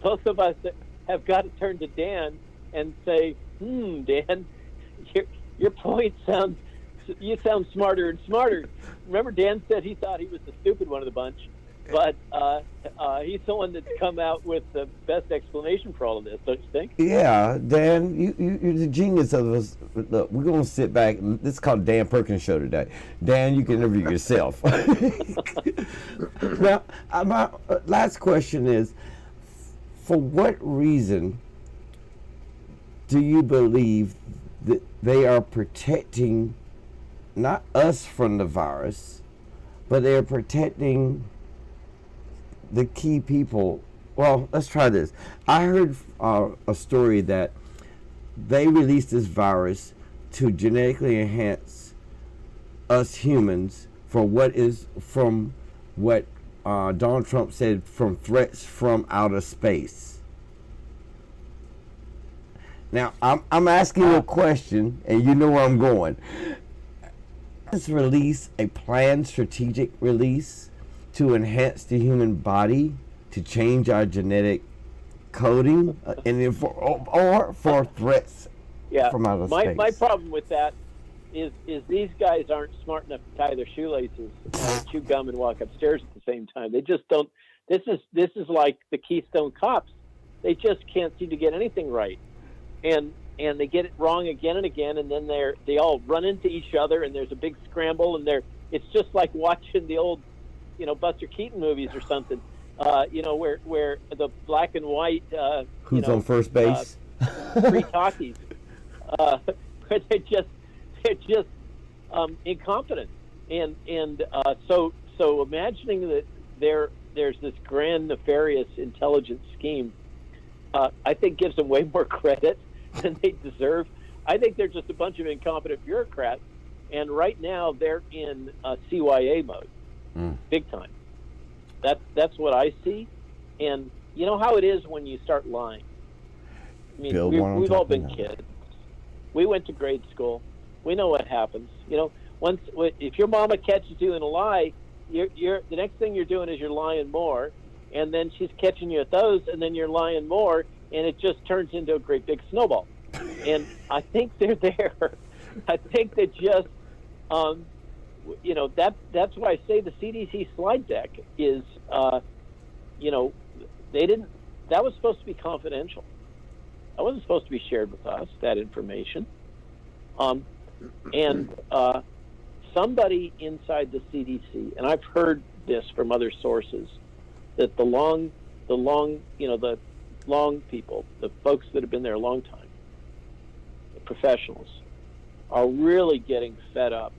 Both of us have got to turn to Dan and say, Dan, your point you sound smarter and smarter. Remember, Dan said he thought he was the stupid one of the bunch, but he's the one that's come out with the best explanation for all of this, don't you think? Yeah, Dan, you're the genius of us. Look, we're going to sit back. This is called Dan Perkins Show today. Dan, you can interview yourself. Now, my last question is, for what reason do you believe that they are protecting not us from the virus, but they're protecting the key people? Well, let's try this. I heard a story that they released this virus to genetically enhance us humans for what Donald Trump said, from threats from outer space. Now, I'm asking you a question, and you know where I'm going. Is this release a planned strategic release to enhance the human body, to change our genetic coding, and for threats from outer space? My problem with that is these guys aren't smart enough to tie their shoelaces, chew gum, and walk upstairs at the same time. They just don't. This is like the Keystone Cops. They just can't seem to get anything right, and they get it wrong again and again, and then they all run into each other, and there's a big scramble, and it's just like watching the old, Buster Keaton movies or something. Where the black and white who's on first base, free talkies, where they're just incompetent, and so imagining that there's this grand nefarious intelligence scheme, I think gives them way more credit than they deserve. I think they're just a bunch of incompetent bureaucrats, and right now they're in CYA mode, big time. That's what I see, and you know how it is when you start lying. I mean, we've all been kids. We went to grade school. We know what happens. If your mama catches you in a lie, you're the next thing you're doing is you're lying more, and then she's catching you at those, and then you're lying more, and it just turns into a great big snowball. And I think they're there. I think that just that's why I say the CDC slide deck is, they didn't. That was supposed to be confidential. That wasn't supposed to be shared with us. That information, and somebody inside the CDC, and I've heard this from other sources, that the long people, the folks that have been there a long time, the professionals, are really getting fed up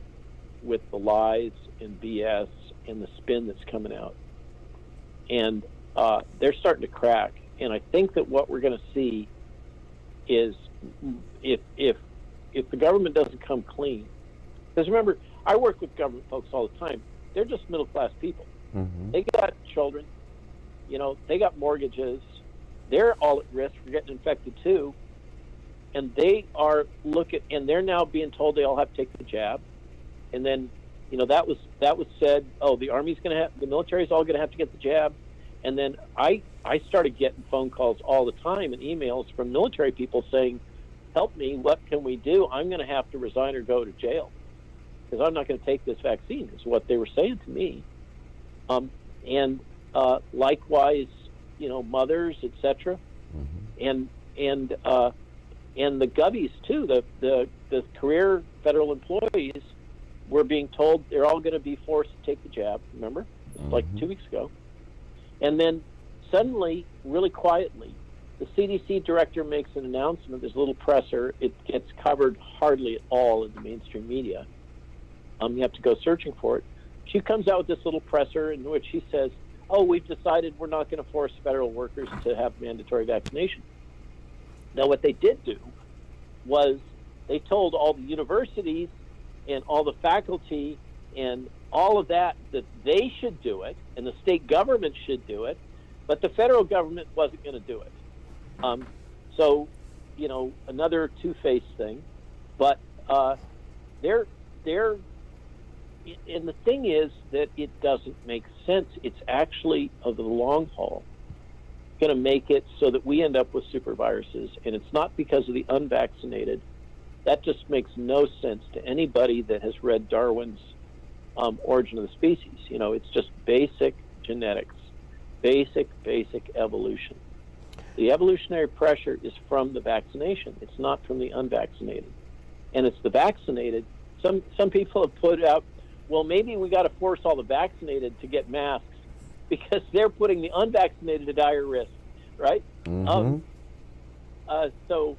with the lies and BS and the spin that's coming out, and they're starting to crack. And I think that what we're going to see is if the government doesn't come clean, because remember, I work with government folks all the time. They're just middle class people. Mm-hmm. They got children, they got mortgages. They're all at risk for getting infected too, and they are and they're now being told they all have to take the jab. And then, that was said, the military's all going to have to get the jab. And then I started getting phone calls all the time and emails from military people saying, help me, what can we do? I'm going to have to resign or go to jail because I'm not going to take this vaccine, is what they were saying to me. And likewise, mothers, etc. Mm-hmm. and and the gubbies too. The career federal employees were being told they're all going to be forced to take the jab. Remember, like 2 weeks ago, and then suddenly, really quietly, the CDC director makes an announcement. There's a little presser. It gets covered hardly at all in the mainstream media. You have to go searching for it. She comes out with this little presser in which she says, "Oh, we've decided we're not going to force federal workers to have mandatory vaccination." Now, what they did do was they told all the universities and all the faculty and all of that they should do it, and the state government should do it, but the federal government wasn't going to do it. So, another two-faced thing. But they're and the thing is that it doesn't make sense. It's actually, over the long haul, going to make it so that we end up with super viruses, and it's not because of the unvaccinated. That just makes no sense to anybody that has read Darwin's Origin of the Species. It's just basic genetics, basic evolution. The evolutionary pressure is from the vaccination. It's not from the unvaccinated. And it's the vaccinated. Some people have put out, well, maybe we got to force all the vaccinated to get masks because they're putting the unvaccinated at higher risk, right? So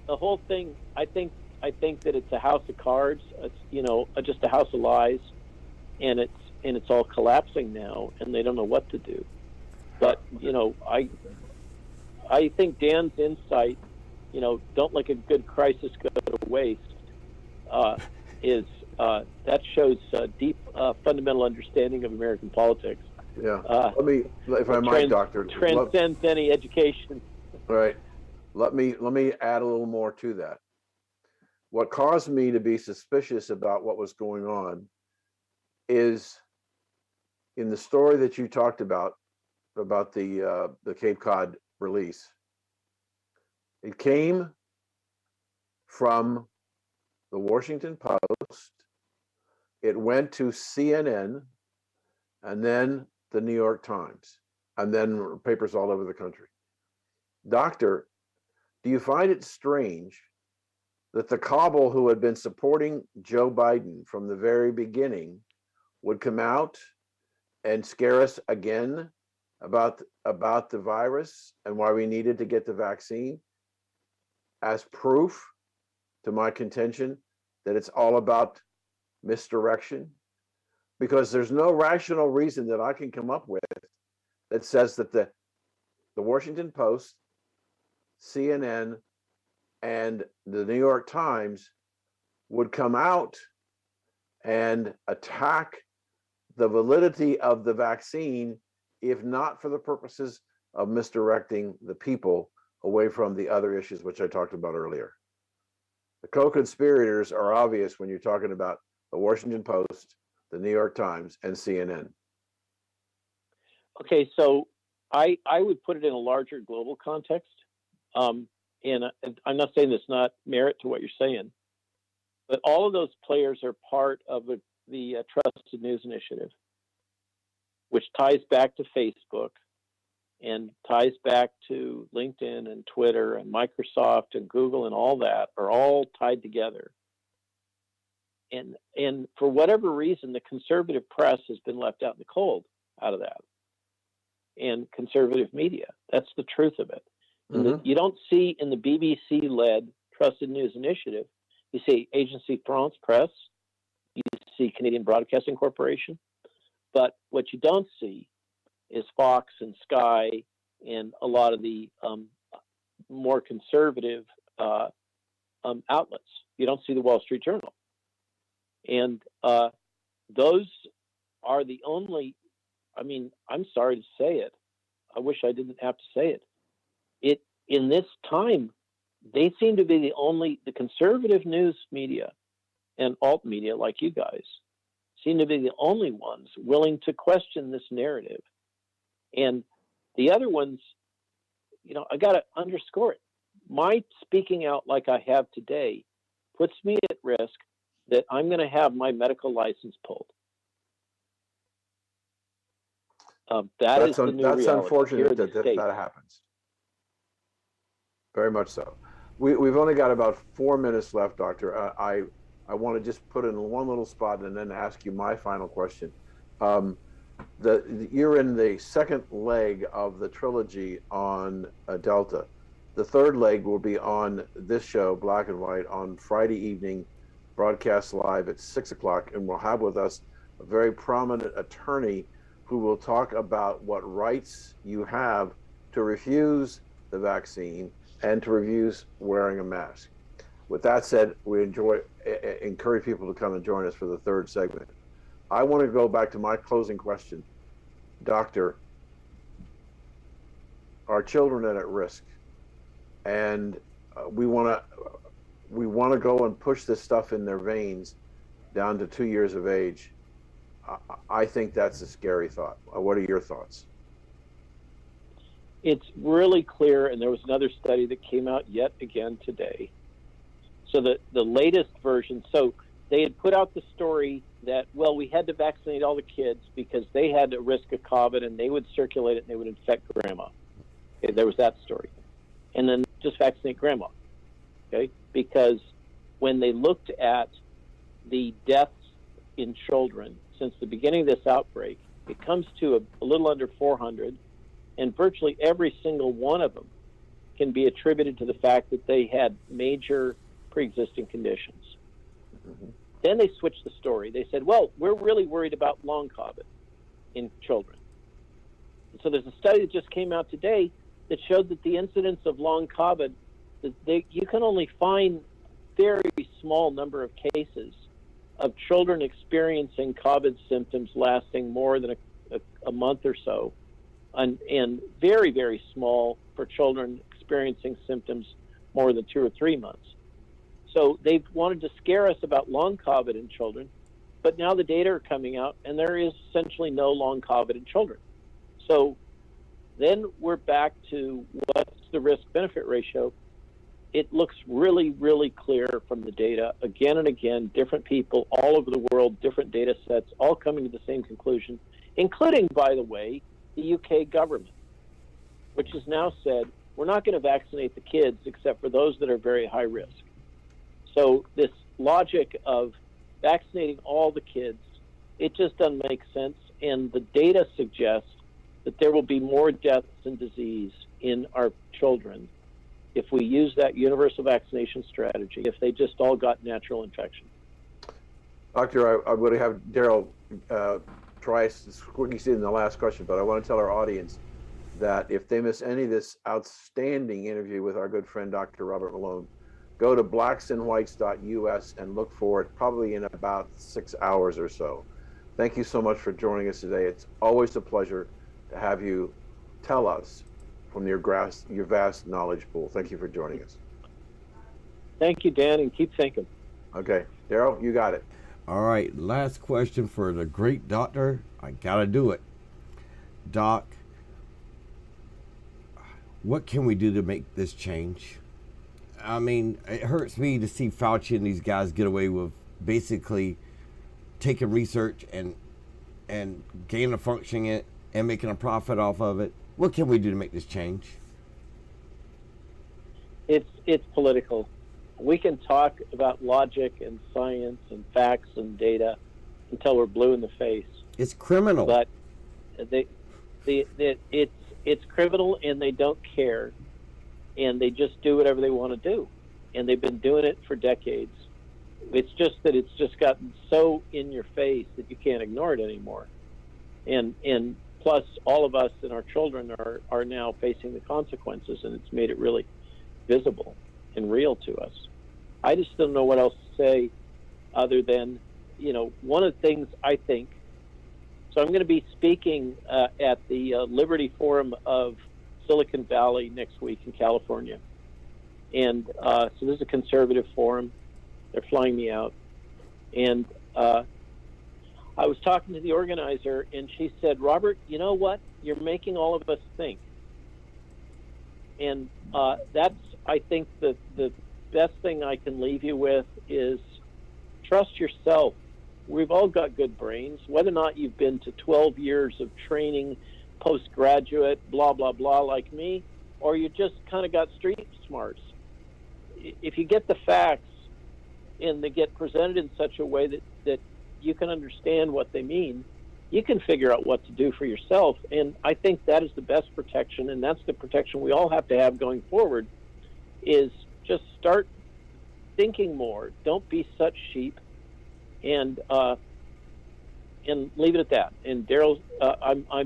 the whole thing, I think that it's a house of cards. It's just a house of lies, and it's all collapsing now, and they don't know what to do. But I think Dan's insight, don't let a good crisis go to waste, that shows deep fundamental understanding of American politics. Yeah. Let me, if I might, Doctor, transcends any education. Right. Let me add a little more to that. What caused me to be suspicious about what was going on is in the story that you talked about the Cape Cod release. It came from the Washington Post. It went to CNN, and then the New York Times, and then papers all over the country. Doctor, do you find it strange that the cabal who had been supporting Joe Biden from the very beginning would come out and scare us again about the virus and why we needed to get the vaccine as proof to my contention that it's all about misdirection? Because there's no rational reason that I can come up with that says that the Washington Post, CNN, and the New York Times would come out and attack the validity of the vaccine, if not for the purposes of misdirecting the people away from the other issues which I talked about earlier. The co-conspirators are obvious when you're talking about the Washington Post, the New York Times, and CNN. Okay, so I would put it in a larger global context. And I'm not saying there's not merit to what you're saying, but all of those players are part of the Trusted News Initiative, which ties back to Facebook and ties back to LinkedIn and Twitter and Microsoft and Google, and all that are all tied together. And for whatever reason, the conservative press has been left out in the cold out of that, and conservative media. That's the truth of it. You don't see in the BBC-led Trusted News Initiative, you see Agence France Presse, you see Canadian Broadcasting Corporation, but what you don't see is Fox and Sky and a lot of the more conservative outlets. You don't see the Wall Street Journal. And those are the only, I'm sorry to say it. I wish I didn't have to say it. In this time, they seem to be the conservative news media and alt media like you guys seem to be the only ones willing to question this narrative. And the other ones, I got to underscore it. My speaking out like I have today puts me at risk that I'm going to have my medical license pulled. That's unfortunate that happens. Very much so. We've only got about 4 minutes left, Doctor. I want to just put in one little spot and then ask you my final question. You're in the second leg of the trilogy on Delta. The third leg will be on this show, Black and White, on Friday evening, broadcast live at 6 o'clock, and we'll have with us a very prominent attorney who will talk about what rights you have to refuse the vaccine and to refuse wearing a mask. With that said, we encourage people to come and join us for the third segment. I want to go back to my closing question. Doctor, our children are at risk, and we want to go and push this stuff in their veins down to 2 years of age. I think that's a scary thought. What are your thoughts? It's really clear, and there was another study that came out yet again today. So the latest version, so they had put out the story that, well, we had to vaccinate all the kids because they had a risk of COVID and they would circulate it and they would infect grandma. Okay, there was that story. And then just vaccinate grandma, okay? Because when they looked at the deaths in children since the beginning of this outbreak, it comes to a little under 400, and virtually every single one of them can be attributed to the fact that they had major pre-existing conditions. Mm-hmm. Then they switched the story. They said, well, we're really worried about long COVID in children. And so there's a study that just came out today that showed that the incidence of long COVID, you can only find very small number of cases of children experiencing COVID symptoms lasting more than a month or so, and very, very small for children experiencing symptoms more than 2 or 3 months. So they've wanted to scare us about long COVID in children, but now the data are coming out, and there is essentially no long COVID in children. So then we're back to what's the risk-benefit ratio. It looks really, really clear from the data, again and again, different people all over the world, different data sets, all coming to the same conclusion, including, by the way, the UK government, which has now said, we're not going to vaccinate the kids except for those that are very high risk. So this logic of vaccinating all the kids, it just doesn't make sense. And the data suggests that there will be more deaths and disease in our children if we use that universal vaccination strategy, if they just all got natural infection. Doctor, I would have Darrell try as quick as he did in the last question, but I want to tell our audience that if they miss any of this outstanding interview with our good friend, Dr. Robert Malone, go to blacksandwhites.us and look for it probably in about 6 hours or so. Thank you so much for joining us today. It's always a pleasure to have you tell us from your vast knowledge pool. Thank you for joining us. Thank you, Dan, and keep thinking. Okay, Darrell, you got it. All right, last question for the great doctor. I gotta do it. Doc, what can we do to make this change? I mean, it hurts me to see Fauci and these guys get away with basically taking research and gain a function in it and making a profit off of it. What can we do to make this change? It's political. We can talk about logic and science and facts and data until we're blue in the face. It's criminal. But it's criminal, and they don't care, and they just do whatever they want to do, and they've been doing it for decades. It's just that it's just gotten so in your face that you can't ignore it anymore, and plus all of us and our children are now facing the consequences, and it's made it really visible and real to us. I just don't know what else to say other than, one of the things I think, so I'm going to be speaking at the Liberty Forum of Silicon Valley next week in California. And so this is a conservative forum. They're flying me out. And I was talking to the organizer, and she said, Robert, you know what? You're making all of us think. And that's, I think, the best thing I can leave you with is trust yourself. We've all got good brains. Whether or not you've been to 12 years of training, postgraduate, blah, blah, blah, like me, or you just kind of got street smarts. If you get the facts and they get presented in such a way that you can understand what they mean, you can figure out what to do for yourself. And I think that is the best protection, and that's the protection we all have to have going forward, is just start thinking more. Don't be such sheep, and leave it at that. And Darrell,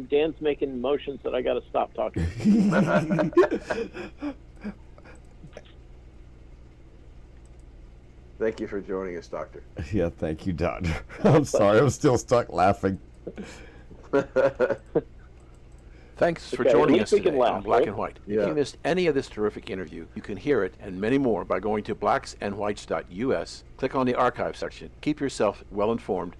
Dan's making motions that I got to stop talking. Thank you for joining us, Doctor. Yeah, thank you, Doctor. I'm sorry, I'm still stuck laughing. Thanks for Okay, joining at us least we can today on laugh, Black right? and White. Yeah. If you missed any of this terrific interview, you can hear it and many more by going to blacksandwhites.us. Click on the archive section. Keep yourself well informed.